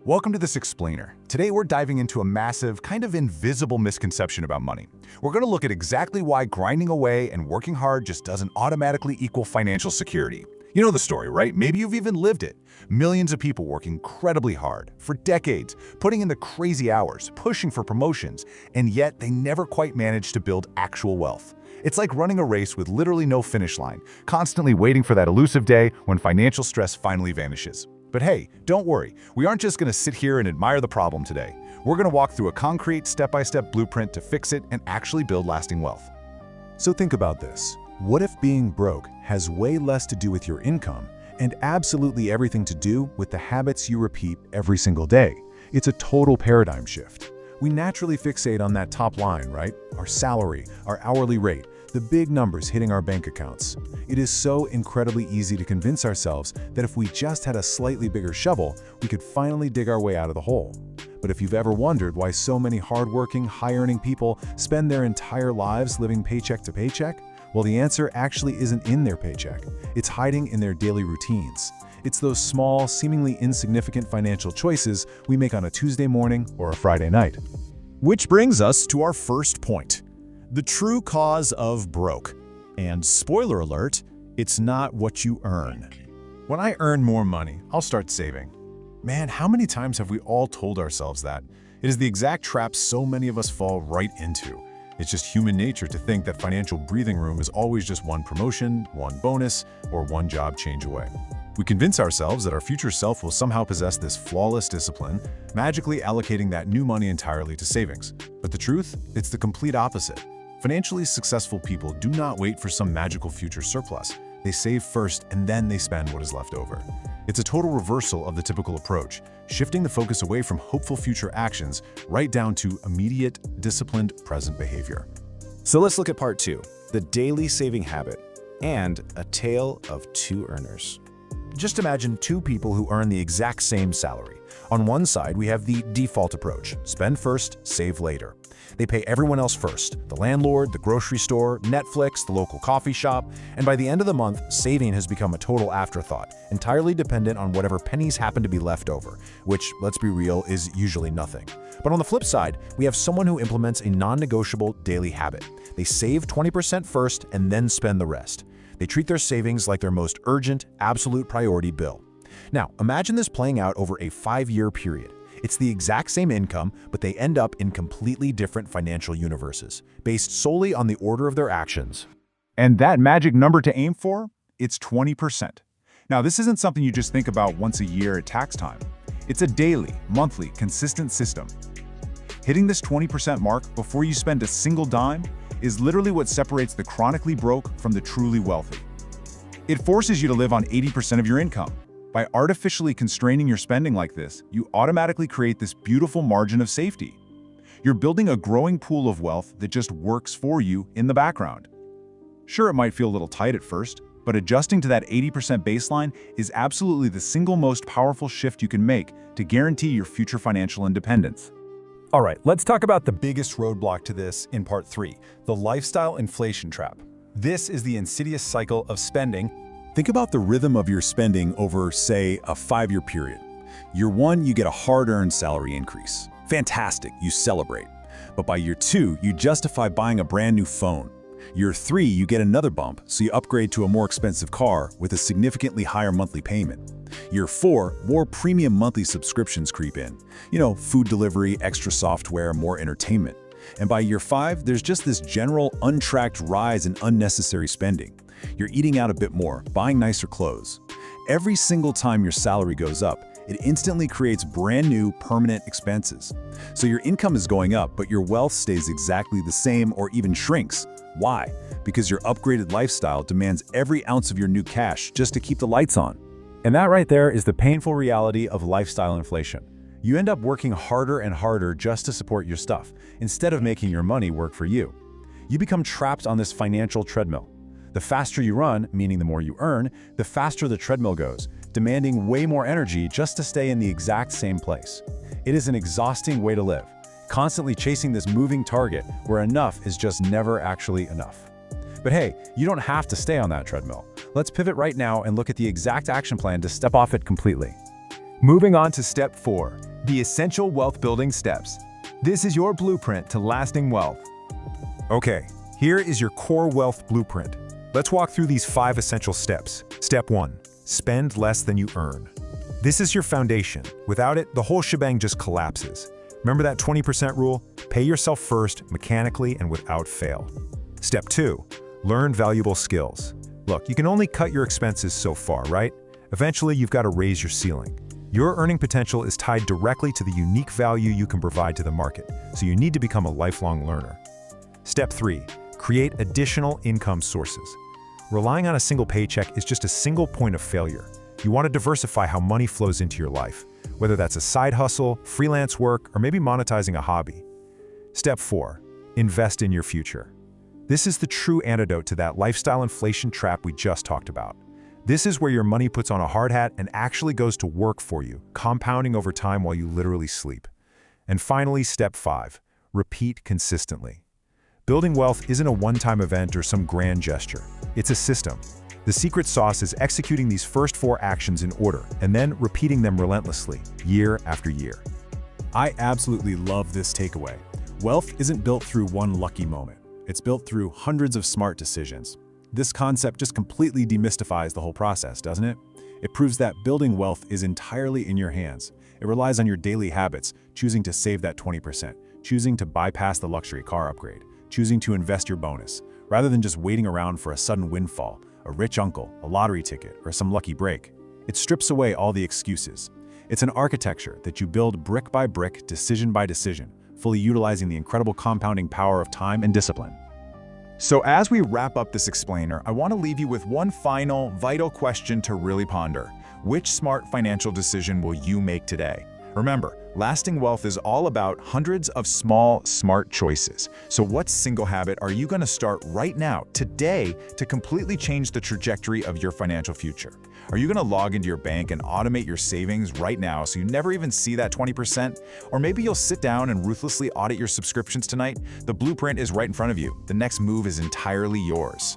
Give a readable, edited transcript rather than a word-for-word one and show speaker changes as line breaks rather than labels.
Welcome to this explainer. Today we're diving into a massive, kind of invisible misconception about money. We're going to look at exactly why grinding away and working hard just doesn't automatically equal financial security. You know the story, right? Maybe you've even lived it. Millions of people work incredibly hard for decades, putting in the crazy hours, pushing for promotions, and yet they never quite manage to build actual wealth. It's like running a race with literally no finish line, constantly waiting for that elusive day when financial stress finally vanishes. But hey, don't worry, we aren't just going to sit here and admire the problem today. We're going to walk through a concrete, step-by-step blueprint to fix it and actually build lasting wealth.
So think about this. What if being broke has way less to do with your income and absolutely everything to do with the habits you repeat every single day? It's a total paradigm shift. We naturally fixate on that top line, right? Our salary, our hourly rate, the big numbers hitting our bank accounts. It is so incredibly easy to convince ourselves that if we just had a slightly bigger shovel, we could finally dig our way out of the hole. But if you've ever wondered why so many hardworking, high-earning people spend their entire lives living paycheck to paycheck, well, the answer actually isn't in their paycheck. It's hiding in their daily routines. It's those small, seemingly insignificant financial choices we make on a Tuesday morning or a Friday night.
Which brings us to our first point. The true cause of broke. And spoiler alert, it's not what you earn.
When I earn more money, I'll start saving. Man, how many times have we all told ourselves that? It is the exact trap so many of us fall right into. It's just human nature to think that financial breathing room is always just one promotion, one bonus, or one job change away. We convince ourselves that our future self will somehow possess this flawless discipline, magically allocating that new money entirely to savings. But the truth? It's the complete opposite. Financially successful people do not wait for some magical future surplus. They save first and then they spend what is left over. It's a total reversal of the typical approach, shifting the focus away from hopeful future actions right down to immediate, disciplined, present behavior.
So let's look at part 2, the daily saving habit, and a tale of two earners. Just imagine two people who earn the exact same salary. On one side, we have the default approach, spend first, save later. They pay everyone else first, the landlord, the grocery store, Netflix, the local coffee shop, and by the end of the month, saving has become a total afterthought, entirely dependent on whatever pennies happen to be left over, which, let's be real, is usually nothing. But on the flip side, we have someone who implements a non-negotiable daily habit. They save 20% first and then spend the rest. They treat their savings like their most urgent, absolute priority bill. Now, imagine this playing out over a 5-year period. It's the exact same income, but they end up in completely different financial universes, based solely on the order of their actions.
And that magic number to aim for? It's 20%. Now, this isn't something you just think about once a year at tax time. It's a daily, monthly, consistent system. Hitting this 20% mark before you spend a single dime is literally what separates the chronically broke from the truly wealthy. It forces you to live on 80% of your income. By artificially constraining your spending like this, you automatically create this beautiful margin of safety. You're building a growing pool of wealth that just works for you in the background. Sure, it might feel a little tight at first, but adjusting to that 80% baseline is absolutely the single most powerful shift you can make to guarantee your future financial independence.
All right, let's talk about the biggest roadblock to this in part 3, the lifestyle inflation trap. This is the insidious cycle of spending. Think about the rhythm of your spending over, say, a 5-year period. Year 1, you get a hard-earned salary increase. Fantastic, you celebrate. But by year 2, you justify buying a brand new phone. Year 3, you get another bump, so you upgrade to a more expensive car with a significantly higher monthly payment. Year 4, more premium monthly subscriptions creep in. You know, food delivery, extra software, more entertainment. And by year 5, there's just this general untracked rise in unnecessary spending. You're eating out a bit more, buying nicer clothes. Every single time your salary goes up, it instantly creates brand new, permanent expenses. So your income is going up, but your wealth stays exactly the same or even shrinks. Why? Because your upgraded lifestyle demands every ounce of your new cash just to keep the lights on. And that right there is the painful reality of lifestyle inflation. You end up working harder and harder just to support your stuff, instead of making your money work for you. You become trapped on this financial treadmill. The faster you run, meaning the more you earn, the faster the treadmill goes, demanding way more energy just to stay in the exact same place. It is an exhausting way to live, constantly chasing this moving target where enough is just never actually enough. But hey, you don't have to stay on that treadmill. Let's pivot right now and look at the exact action plan to step off it completely. Moving on to step 4,
The essential wealth-building steps. This is your blueprint to lasting wealth.
Okay, here is your core wealth blueprint. Let's walk through these 5 essential steps. Step 1. Spend less than you earn. This is your foundation. Without it, the whole shebang just collapses. Remember that 20% rule? Pay yourself first, mechanically and without fail. Step 2. Learn valuable skills. Look, you can only cut your expenses so far, right? Eventually, you've got to raise your ceiling. Your earning potential is tied directly to the unique value you can provide to the market, so you need to become a lifelong learner. Step 3. Create additional income sources. Relying on a single paycheck is just a single point of failure. You want to diversify how money flows into your life, whether that's a side hustle, freelance work, or maybe monetizing a hobby. Step 4. Invest in your future. This is the true antidote to that lifestyle inflation trap we just talked about. This is where your money puts on a hard hat and actually goes to work for you, compounding over time while you literally sleep. And finally, step 5. Repeat consistently. Building wealth isn't a one-time event or some grand gesture. It's a system. The secret sauce is executing these first 4 actions in order and then repeating them relentlessly, year after year.
I absolutely love this takeaway. Wealth isn't built through one lucky moment. It's built through hundreds of smart decisions. This concept just completely demystifies the whole process, doesn't it? It proves that building wealth is entirely in your hands. It relies on your daily habits, choosing to save that 20%, choosing to bypass the luxury car upgrade, choosing to invest your bonus, rather than just waiting around for a sudden windfall, a rich uncle, a lottery ticket, or some lucky break. It strips away all the excuses. It's an architecture that you build brick by brick, decision by decision, fully utilizing the incredible compounding power of time and discipline. So as we wrap up this explainer, I want to leave you with one final, vital question to really ponder. Which smart financial decision will you make today? Remember, lasting wealth is all about hundreds of small, smart choices. So what single habit are you going to start right now, today, to completely change the trajectory of your financial future? Are you going to log into your bank and automate your savings right now so you never even see that 20%? Or maybe you'll sit down and ruthlessly audit your subscriptions tonight? The blueprint is right in front of you. The next move is entirely yours.